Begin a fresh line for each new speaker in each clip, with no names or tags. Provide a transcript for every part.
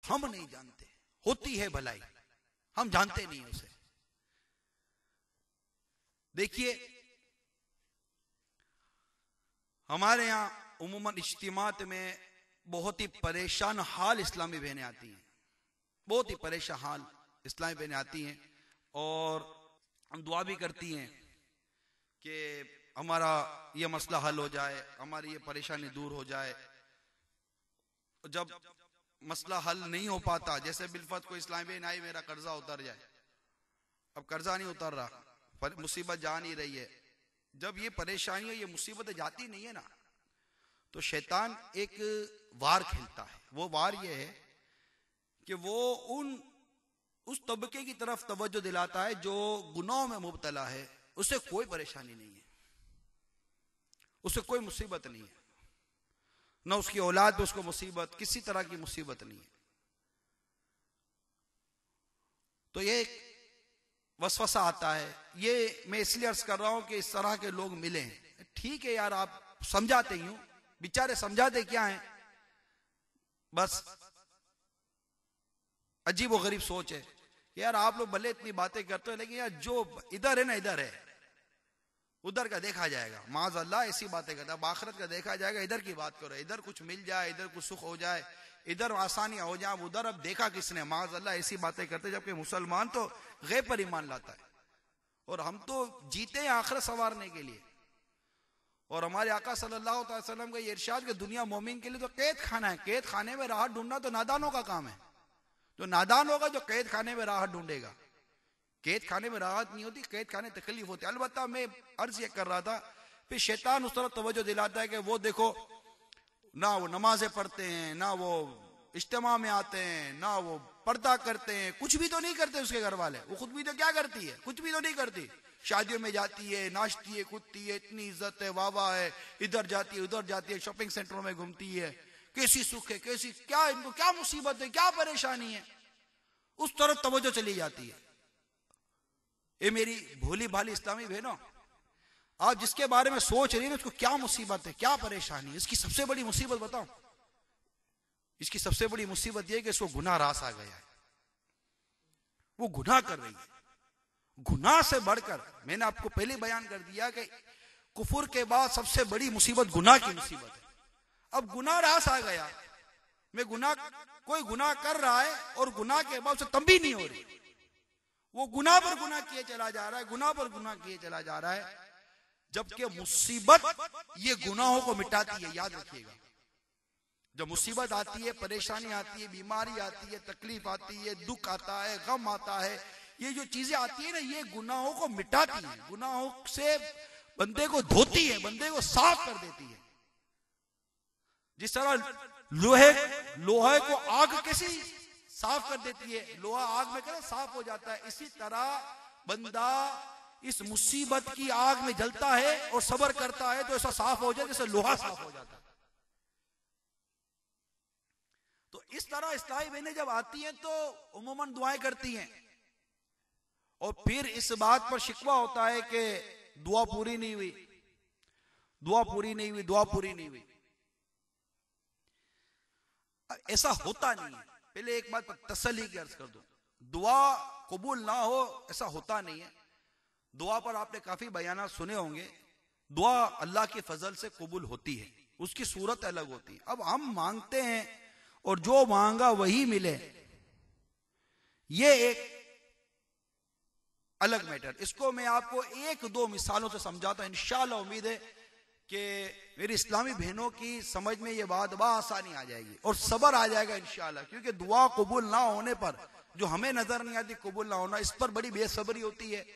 हम नहीं जानते। होती है भलाई, हम जानते नहीं उसे। देखिए हमारे यहां उम्मन इज्तिमात में बहुत ही परेशान हाल इस्लामी बहनें आती हैं, बहुत ही परेशान हाल इस्लामी बहनें आती हैं और हम दुआ भी करती हैं कि हमारा ये मसला हल हो जाए, हमारी ये परेशानी दूर हो जाए। जब मसला हल नहीं हो पाता, जैसे बिलफत को इस्लामी बहन आई मेरा कर्जा उतर जाए, अब कर्जा नहीं उतर रहा, मुसीबत जा नहीं रही है। जब ये परेशानियां, ये मुसीबतें जाती नहीं है ना, तो शैतान एक वार खेलता है। वो वार ये है कि वो उस तबके की तरफ तवज्जो दिलाता है जो गुनाहों में मुब्तला है। उसे कोई परेशानी नहीं है, उसे कोई मुसीबत नहीं है, ना उसकी औलाद पे उसको मुसीबत, किसी तरह की मुसीबत नहीं है। तो ये एक वसवसा आता है। ये मैं इसलिए अर्ज कर रहा हूं कि इस तरह के लोग मिले हैं। ठीक है यार, आप समझाते ही हो, बेचारे समझाते क्या है, बस अजीब व गरीब सोच है कि यार आप लोग भले इतनी बातें करते हो, लेकिन यार जो इधर है ना इधर है, उधर का देखा जाएगा। माज अल्लाह ऐसी बातें करता है, आखिरत का देखा जाएगा। इधर की बात करो, इधर कुछ मिल जाए, इधर कुछ सुख हो जाए, इधर आसानियां हो जाए, उधर अब देखा किसने। माज अल्लाह ऐसी बातें करते, जबकि मुसलमान तो गैब पर ईमान लाता है और हम तो जीते हैं आखिरत संवारने के लिए। और हमारे आका सल्लल्लाहु अलैहि वसल्लम का ये इरशाद कि दुनिया मोमिन के लिए तो कैद खाना है। कैद खाने में राहत ढूंढना तो नादानों का काम है। जो नादान होगा जो कैद खाने में राहत ढूंढेगा। कैद खाने में राहत नहीं होती, कैद खाने तकलीफ होती है। अलबत्ता मैं अर्ज ये कर रहा था, फिर शैतान उस तरफ तवज्जो दिलाता है कि वो देखो ना वो नमाजें पढ़ते हैं, ना वो इज्तिमा में आते हैं, ना वो पर्दा करते हैं, कुछ भी तो नहीं करते उसके घर वाले। वो खुद भी तो क्या करती है, कुछ भी तो नहीं करती। शादियों में जाती है, नाचती है, कूदती है, इतनी इज्जत है, वाह वाह है, इधर जाती है उधर जाती है, शॉपिंग सेंटरों में घूमती है, कैसी सुख है, कैसी क्या, इनको क्या मुसीबत है, क्या परेशानी है, उस तरफ तवज्जो चली जाती है। ये मेरी भोली भाली इस्लामी बहनों, आप जिसके बारे में सोच रही है उसको क्या मुसीबत है, क्या परेशानी है। इसकी सबसे बड़ी मुसीबत बताऊं, इसकी सबसे बड़ी मुसीबत यह कि इसको गुनाह रास आ गया है। वो गुनाह कर रही है। गुनाह से बढ़कर, मैंने आपको पहले बयान कर दिया कि कुफर के बाद सबसे बड़ी मुसीबत गुनाह की मुसीबत है। अब गुनाह रास आ गया, मैं गुनाह, कोई गुनाह कर रहा है और गुनाह के बाद उसे तंबीह नहीं हो रही, वो गुनाह पर गुनाह किए चला जा रहा है, गुनाह पर गुनाह किए चला जा रहा है। जबकि मुसीबत ये गुनाहों को मिटाती है। याद रखिएगा, जब मुसीबत आती है, परेशानी आती है, बीमारी आती है, तकलीफ आती है, दुख आता है, गम आता है, ये जो चीजें आती है ना, ये गुनाहों को मिटाती है, गुनाहों से बंदे को धोती है, बंदे को साफ कर देती है। जिस तरह लोहे को आग कैसी साफ कर देती है, लोहा आग में क्या साफ हो जाता है, इसी तरह बंदा इस मुसीबत की आग में जलता है और सब्र करता है तो ऐसा साफ हो जाए जैसे लोहा साफ हो जाता है। तो इस तरह इस्लामी बहनें जब आती हैं तो उम्मन दुआएं करती हैं और फिर इस बात पर शिकवा होता है कि दुआ पूरी नहीं हुई, दुआ पूरी नहीं हुई, दुआ पूरी नहीं हुई। ऐसा होता नहीं है। पहले एक बात पर तसल्ली की अर्ज कर दो, दुआ कबूल ना हो ऐसा होता नहीं है। दुआ पर आपने काफी बयानात सुने होंगे। दुआ अल्लाह के फजल से कबूल होती है, उसकी सूरत अलग होती है। अब हम मांगते हैं और जो मांगा वही मिले, ये एक अलग मैटर। इसको मैं आपको एक दो मिसालों से समझाता हूं। इंशाअल्लाह उम्मीद है कि मेरी इस्लामी बहनों की समझ में ये बात आसानी आ जाएगी और सब्र आ जाएगा इंशाअल्लाह। क्योंकि दुआ कबूल ना होने पर, जो हमें नजर नहीं आती कबूल ना होना, इस पर बड़ी बेसब्री होती है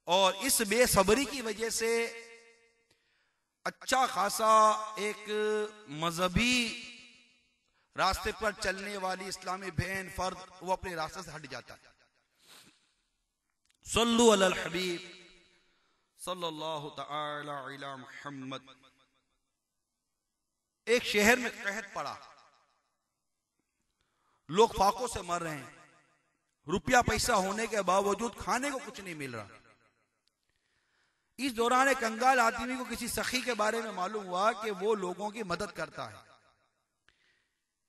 और इस बेसब्री की वजह से अच्छा खासा एक मजहबी रास्ते पर चलने वाली इस्लामी बहन फर्द वो अपने रास्ते से हट जाता है। सल्लु अलल हबीब सल्लल्लाहु तआला अला मुहम्मद। एक शहर में कहत पड़ा, लोग फाकों से मर रहे हैं, रुपया पैसा होने के बावजूद खाने को कुछ नहीं मिल रहा। इस दौरान एक कंगाल आदमी को किसी सखी के बारे में मालूम हुआ कि वो लोगों की मदद करता है।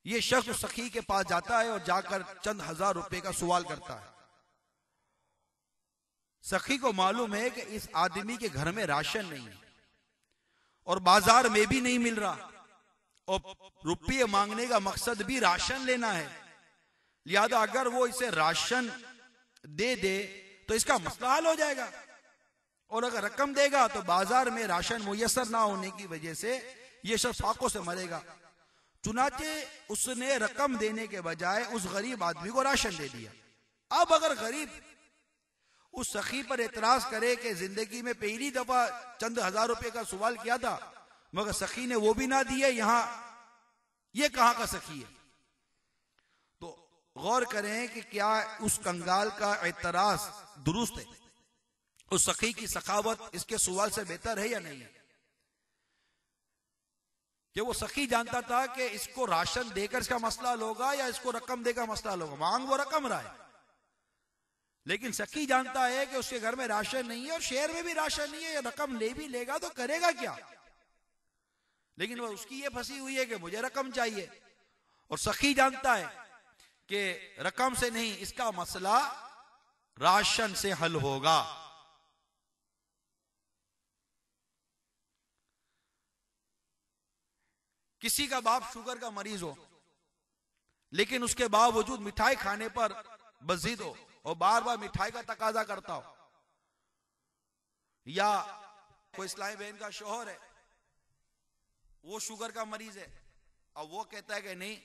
ये शख्स उस सखी के पास जाता है और जाकर चंद हजार रुपए का सवाल करता है। सखी को मालूम है कि इस आदमी के घर में राशन नहीं है और बाजार में भी नहीं मिल रहा, और रुपये मांगने का मकसद भी राशन लेना है, लिहाजा अगर वो इसे राशन दे दे तो इसका मसला हल हो जाएगा, और अगर रकम देगा तो बाजार में राशन मुयसर ना होने की वजह से ये शख्स फाकों से मरेगा। चुनाचे उसने रकम देने के बजाय उस गरीब आदमी को राशन दे दिया। अब अगर गरीब उस सखी पर एतराज करे कि जिंदगी में पहली दफा चंद हजार रुपए का सवाल किया था मगर सखी ने वो भी ना दिए, यहां ये कहां का सखी है, तो गौर करें कि क्या उस कंगाल का एतराज दुरुस्त है, उस सखी की सखावत इसके सवाल से बेहतर है या नहीं है। कि वो सखी जानता था कि इसको राशन देकर इसका मसला हल होगा या इसको रकम देकर मसला हल होगा, मांग वो रकम रहा है, लेकिन सखी जानता है कि उसके घर में राशन नहीं है और शहर में भी राशन नहीं है, रकम ले भी लेगा तो करेगा क्या, लेकिन वो उसकी ये फंसी हुई है कि मुझे रकम चाहिए, और सखी जानता है कि रकम से नहीं इसका मसला राशन से हल होगा। किसी का बाप शुगर का मरीज हो लेकिन उसके बावजूद मिठाई खाने पर बजिद हो और बार बार मिठाई का तकाजा करता हो, या कोई इस्लामी बहन का शौहर है वो शुगर का मरीज है और वो कहता है कि नहीं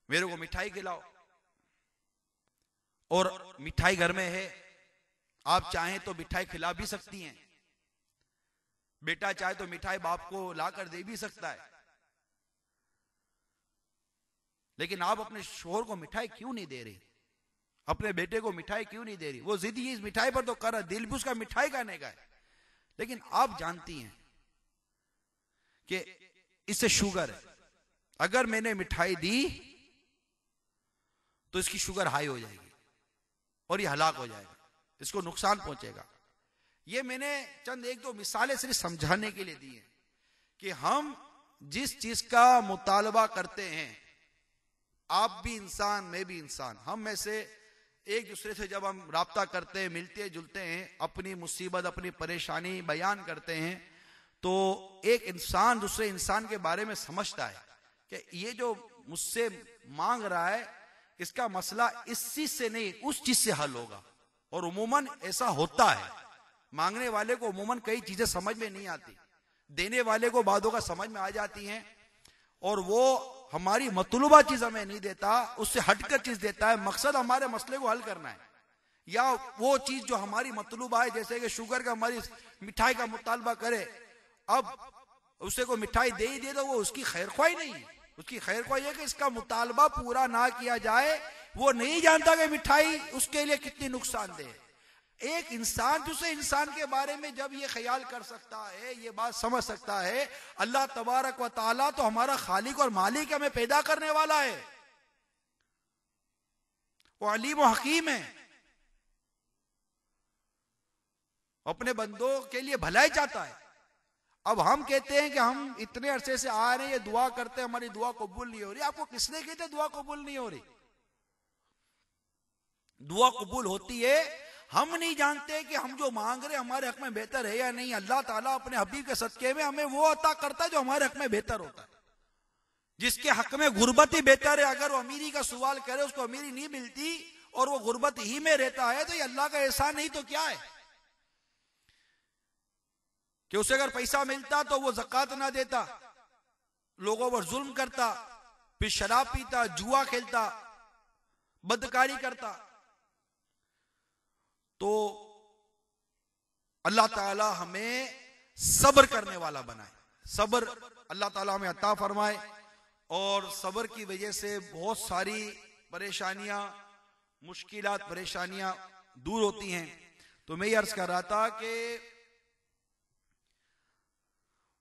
मेरे को मिठाई खिलाओ, और मिठाई घर में है, आप चाहें तो मिठाई खिला भी सकती हैं, बेटा चाहे तो मिठाई बाप को लाकर दे भी सकता है, लेकिन आप अपने शोहर को मिठाई क्यों नहीं दे रही, अपने बेटे को मिठाई क्यों नहीं दे रही। वो जिद इस मिठाई पर तो कर रहा, दिल भी उसका मिठाई खाने का है, लेकिन आप जानती हैं कि इससे शुगर है, अगर मैंने मिठाई दी तो इसकी शुगर हाई हो जाएगी और ये हलाक हो जाएगा, इसको नुकसान पहुंचेगा। ये मैंने चंद एक दो मिसालें सिर्फ समझाने के लिए दी हैं कि हम जिस चीज का मुतालबा करते हैं, आप भी इंसान मैं भी इंसान, हम में से एक दूसरे से जब हम राब्ता करते हैं, मिलते जुलते हैं, अपनी मुसीबत अपनी परेशानी बयान करते हैं, तो एक इंसान दूसरे इंसान के बारे में समझता है कि ये जो मुझसे मांग रहा है इसका मसला इस चीज से नहीं उस चीज से हल होगा। और उमूमन ऐसा होता है, मांगने वाले को उमूमन कई चीजें समझ में नहीं आती, देने वाले को बातों का समझ में आ जाती हैं, और वो हमारी मतलूबा चीज हमें नहीं देता, उससे हटकर चीज देता है, मकसद हमारे मसले को हल करना है, या वो चीज जो हमारी मतलूबा है, जैसे कि शुगर का मरीज मिठाई का मुतालबा करे, अब उसे को मिठाई दे ही दे तो वो उसकी खैर ख्वाही नहीं है, उसकी खैर ख्वाही है कि इसका मुतालबा पूरा ना किया जाए, वो नहीं जानता कि मिठाई उसके लिए कितनी नुकसानदेह है। एक इंसान दूसरे इंसान के बारे में जब ये ख्याल कर सकता है, ये बात समझ सकता है, अल्लाह तबारक व ताला तो हमारा खालिक और मालिक हमें पैदा करने वाला है, वो अलीम व हकीम है, अपने बंदों के लिए भलाई चाहता है। अब हम कहते हैं कि हम इतने अरसे से आ रहे हैं, ये दुआ करते हैं, हमारी दुआ कबूल नहीं हो रही। आपको किसने कहते दुआ कबूल नहीं हो रही? दुआ कबूल होती है, हम नहीं जानते कि हम जो मांग रहे हमारे हक में बेहतर है या नहीं। अल्लाह ताला अपने हबीब के सदके में हमें वो अता करता है जो हमारे हक में बेहतर होता है। जिसके हक में गुर्बत ही बेहतर है, अगर वो अमीरी का सवाल करे उसको अमीरी नहीं मिलती और वो गुर्बत ही में रहता है, तो ये अल्लाह का एहसान नहीं तो क्या है कि उसे अगर पैसा मिलता तो वो ज़कात ना देता, लोगों पर जुल्म करता, फिर शराब पीता, जुआ खेलता, बदकारी करता। तो अल्लाह ताला हमें सब्र करने वाला बनाए, सब्र अल्लाह ताला हमें अता फरमाए, और सब्र की वजह से बहुत सारी परेशानियां, मुश्किलात, परेशानियां दूर होती हैं। तो मैं ये अर्ज कर रहा था कि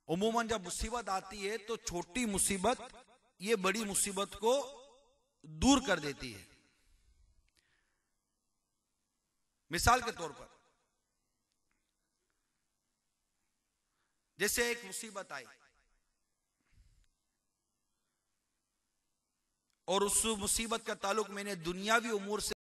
उमूमन जब मुसीबत आती है तो छोटी मुसीबत ये बड़ी मुसीबत को दूर कर देती है। मिसाल के तौर पर जैसे एक मुसीबत आई, और उस मुसीबत का ताल्लुक मैंने दुनियावी उमूर से